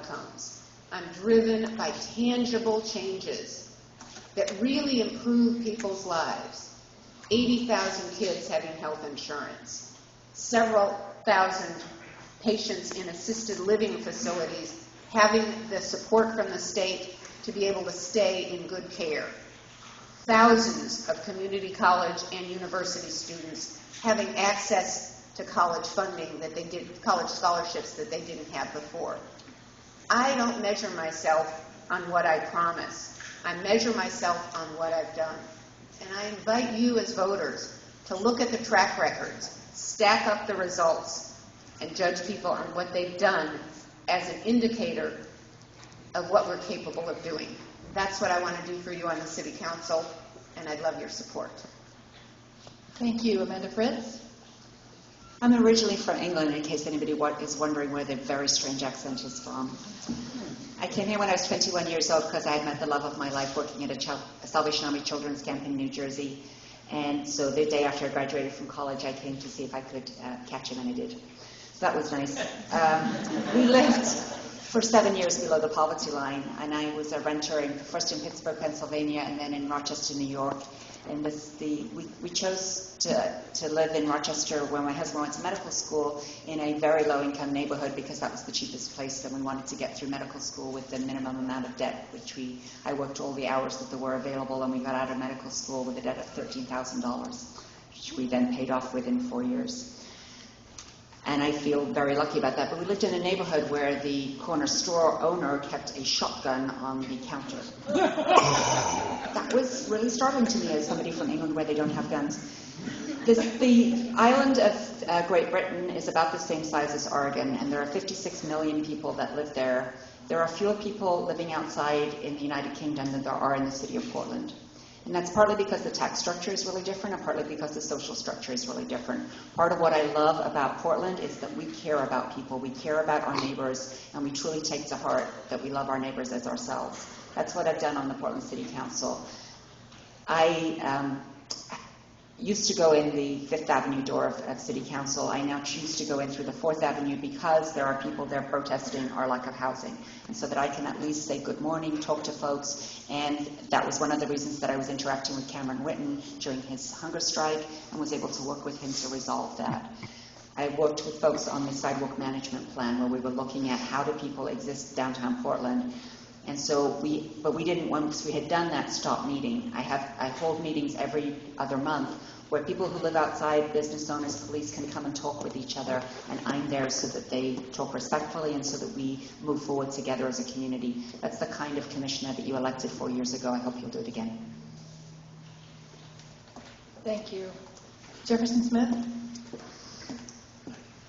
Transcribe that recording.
outcomes. I'm driven by tangible changes that really improve people's lives. 80,000 kids having health insurance, several thousand patients in assisted living facilities having the support from the state to be able to stay in good care. Thousands of community college and university students having access to college funding that they did, college scholarships that they didn't have before. I don't measure myself on what I promise. I measure myself on what I've done. And I invite you as voters to look at the track records, stack up the results, and judge people on what they've done as an indicator of what we're capable of doing. That's what I want to do for you on the City Council, and I'd love your support. Thank you. Amanda Fritz? I'm originally from England, in case anybody is wondering where the very strange accent is from. I came here when I was 21 years old because I had met the love of my life working at a Salvation Army children's camp in New Jersey. And so the day after I graduated from college, I came to see if I could catch him, and I did. So that was nice. We lived for 7 years below the poverty line, and I was a renter first in Pittsburgh, Pennsylvania, and then in Rochester, New York. And we chose to live in Rochester where my husband went to medical school in a very low-income neighborhood because that was the cheapest place, and we wanted to get through medical school with the minimum amount of debt, which I worked all the hours that there were available, and we got out of medical school with a debt of $13,000, which we then paid off within 4 years. And I feel very lucky about that. But we lived in a neighborhood where the corner store owner kept a shotgun on the counter. That was really startling to me as somebody from England where they don't have guns. The island of Great Britain is about the same size as Oregon, and there are 56 million people that live there. There are fewer people living outside in the United Kingdom than there are in the city of Portland. And that's partly because the tax structure is really different, and partly because the social structure is really different. Part of what I love about Portland is that we care about people, we care about our neighbors, and we truly take to heart that we love our neighbors as ourselves. That's what I've done on the Portland City Council. I used to go in the Fifth Avenue door of City Council. I now choose to go in through the Fourth Avenue because there are people there protesting our lack of housing, and so that I can at least say good morning, talk to folks, and that was one of the reasons that I was interacting with Cameron Whitten during his hunger strike and was able to work with him to resolve that. I worked with folks on the sidewalk management plan where we were looking at how do people exist downtown Portland. And so but we didn't, once we had done that, stop meeting. I hold meetings every other month where people who live outside, business owners, police, can come and talk with each other, and I'm there so that they talk respectfully and so that we move forward together as a community. That's the kind of commissioner that you elected 4 years ago. I hope you'll do it again. Thank you. Jefferson Smith?